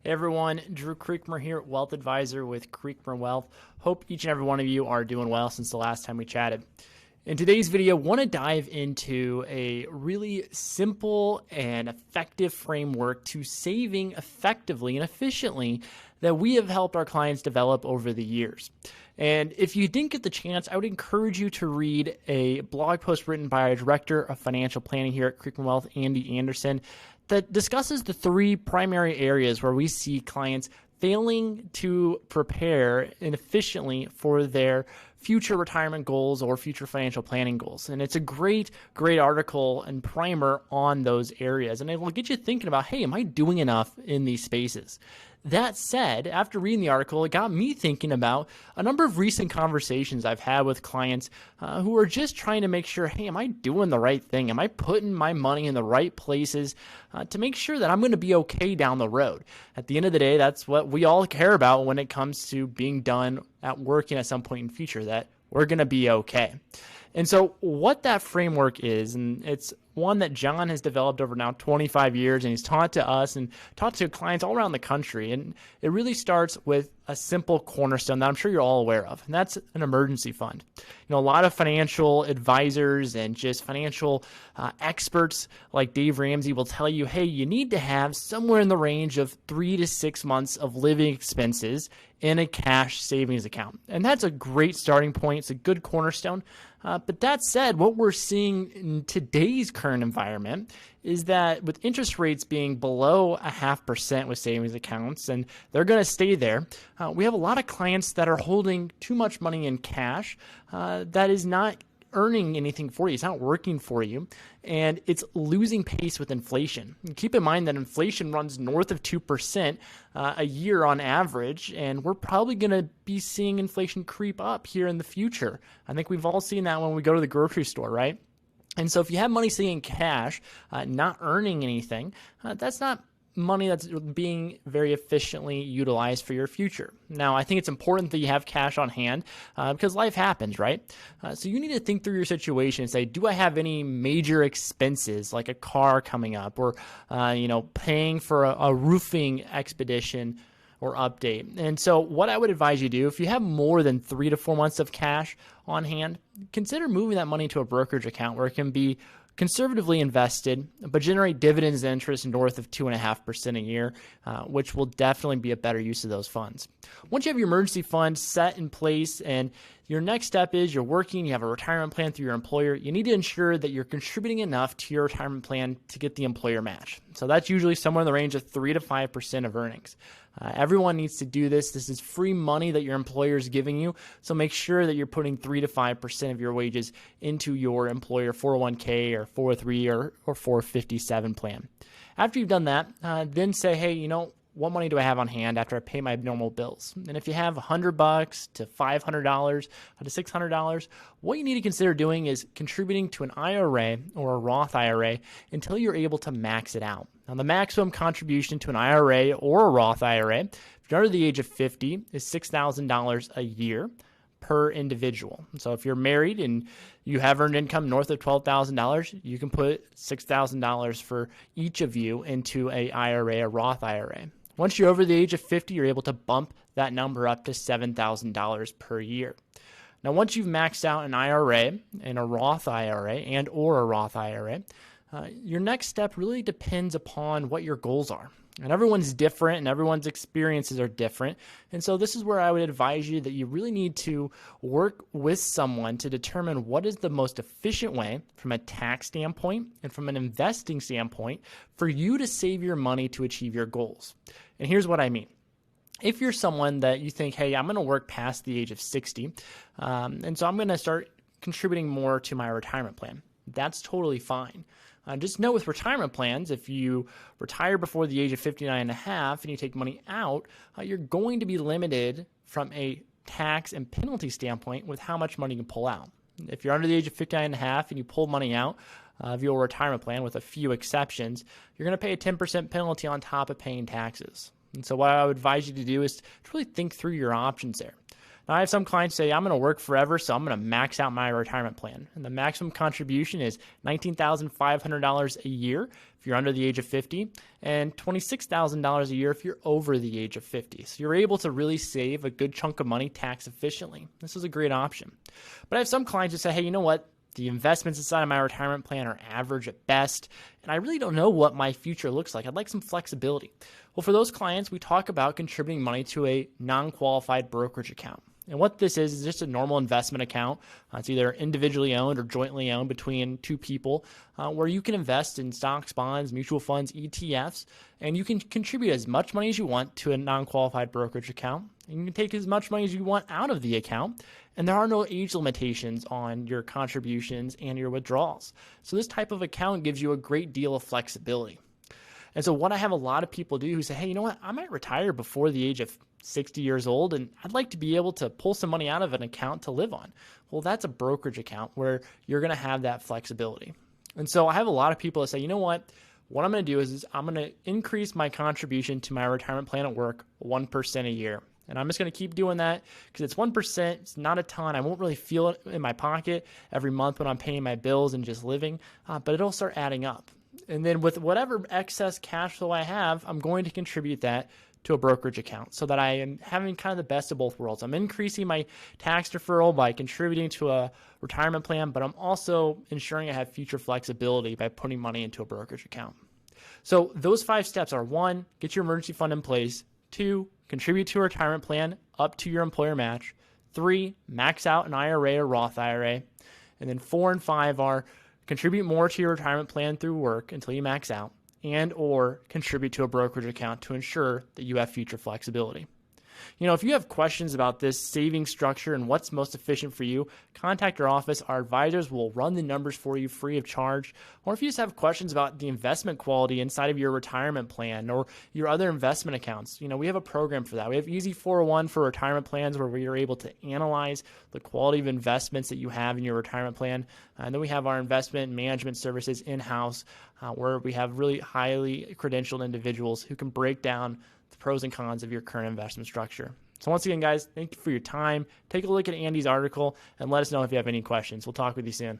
Hey everyone, Drew Creekmer here, Wealth Advisor with Creekmer Wealth. Hope each and every one of you are doing well since the last time we chatted. In today's video, I want to dive into a really simple and effective framework to saving effectively and efficiently that we have helped our clients develop over the years. And if you didn't get the chance, I would encourage you to read a blog post written by our Director of Financial Planning here at Creekmer Wealth, Andy Anderson, that discusses the three primary areas where we see clients failing to prepare efficiently for their future retirement goals or future financial planning goals. And it's a great article and primer on those areas. And it will get you thinking about, hey, am I doing enough in these spaces? That said, after reading the article, it got me thinking about a number of recent conversations I've had with clients who are just trying to make sure, hey, am I doing the right thing? Am I putting my money in the right places to make sure that I'm going to be okay down the road? At the end of the day, that's what we all care about when it comes to being done at working at some point in the future, that we're going to be okay. And so what that framework is, and it's one that John has developed over now 25 years, and he's taught to us and taught to clients all around the country. And it really starts with a simple cornerstone that I'm sure you're all aware of, and that's an emergency fund. You know, a lot of financial advisors and just financial experts like Dave Ramsey will tell you, hey, you need to have somewhere in the range of 3 to 6 months of living expenses in a cash savings account. And that's a great starting point. It's a good cornerstone. But that said, what we're seeing in today's current environment is that with interest rates being below 0.5% with savings accounts, and they're going to stay there, we have a lot of clients that are holding too much money in cash that is not earning anything for you. It's not working for you, and it's losing pace with inflation. And keep in mind that inflation runs north of 2% a year on average, and we're probably going to be seeing inflation creep up here in the future. I think we've all seen that when we go to the grocery store, right? And so if you have money sitting in cash, not earning anything, that's not money that's being very efficiently utilized for your future. Now, I think it's important that you have cash on hand because life happens, right? So you need to think through your situation and say, do I have any major expenses like a car coming up or, paying for a roofing expedition or update? And so what I would advise you do, if you have more than 3 to 4 months of cash on hand, consider moving that money to a brokerage account where it can be conservatively invested, but generate dividends and interest north of 2.5% a year, which will definitely be a better use of those funds. Once you have your emergency fund set in place and your next step is you're working, you have a retirement plan through your employer, you need to ensure that you're contributing enough to your retirement plan to get the employer match. So that's usually somewhere in the range of 3 to 5% of earnings. Everyone needs to do this. This is free money that your employer is giving you. So make sure that you're putting 3 to 5% of your wages into your employer 401k or 403 or 457 plan. After you've done that, then say, hey, what money do I have on hand after I pay my normal bills? And if you have $100 to $500 to $600, what you need to consider doing is contributing to an IRA or a Roth IRA until you're able to max it out. Now, the maximum contribution to an IRA or a Roth IRA, if you're under the age of 50, is $6,000 a year per individual. So if you're married and you have earned income north of $12,000, you can put $6,000 for each of you into a IRA, a Roth IRA. Once you're over the age of 50, you're able to bump that number up to $7,000 per year. Now, once you've maxed out an IRA and a Roth IRA and or a Roth IRA, your next step really depends upon what your goals are. And everyone's different and everyone's experiences are different. And so this is where I would advise you that you really need to work with someone to determine what is the most efficient way from a tax standpoint and from an investing standpoint for you to save your money to achieve your goals. And here's what I mean. If you're someone that you think, hey, I'm going to work past the age of 60, and so I'm going to start contributing more to my retirement plan, that's totally fine. Just know with retirement plans, if you retire before the age of 59 and a half and you take money out, you're going to be limited from a tax and penalty standpoint with how much money you can pull out. If you're under the age of 59 and a half and you pull money out of your retirement plan with a few exceptions, you're going to pay a 10% penalty on top of paying taxes. And so what I would advise you to do is to really think through your options there. Now, I have some clients say, I'm going to work forever, so I'm going to max out my retirement plan. And the maximum contribution is $19,500 a year if you're under the age of 50, and $26,000 a year if you're over the age of 50. So you're able to really save a good chunk of money tax efficiently. This is a great option. But I have some clients that say, hey, you know what? The investments inside of my retirement plan are average at best, and I really don't know what my future looks like. I'd like some flexibility. Well, for those clients, we talk about contributing money to a non-qualified brokerage account. And what this is just a normal investment account. It's either individually owned or jointly owned between two people, where you can invest in stocks, bonds, mutual funds, ETFs, and you can contribute as much money as you want to a non-qualified brokerage account. And you can take as much money as you want out of the account, and there are no age limitations on your contributions and your withdrawals. So this type of account gives you a great deal of flexibility. And so what I have a lot of people do who say, hey, you know what, I might retire before the age of 60 years old, and I'd like to be able to pull some money out of an account to live on. Well, that's a brokerage account where you're going to have that flexibility. And so I have a lot of people that say, you know what I'm going to do is I'm going to increase my contribution to my retirement plan at work 1% a year. And I'm just going to keep doing that because it's 1%. It's not a ton. I won't really feel it in my pocket every month when I'm paying my bills and just living, but it'll start adding up. And then with whatever excess cash flow I have, I'm going to contribute that to a brokerage account so that I am having kind of the best of both worlds. I'm increasing my tax deferral by contributing to a retirement plan, but I'm also ensuring I have future flexibility by putting money into a brokerage account. So those 5 steps are: 1, get your emergency fund in place; 2, contribute to a retirement plan up to your employer match; 3, max out an IRA or Roth IRA; and then 4 and 5 are contribute more to your retirement plan through work until you max out, and or contribute to a brokerage account to ensure that you have future flexibility. You know, if you have questions about this saving structure and what's most efficient for you, contact our office. Our advisors will run the numbers for you free of charge. Or if you just have questions about the investment quality inside of your retirement plan or your other investment accounts, you know, we have a program for that. We have Easy 401 for retirement plans where we are able to analyze the quality of investments that you have in your retirement plan. And then we have our investment management services in-house where we have really highly credentialed individuals who can break down the pros and cons of your current investment structure. So once again, guys, thank you for your time. Take a look at Andy's article and let us know if you have any questions. We'll talk with you soon.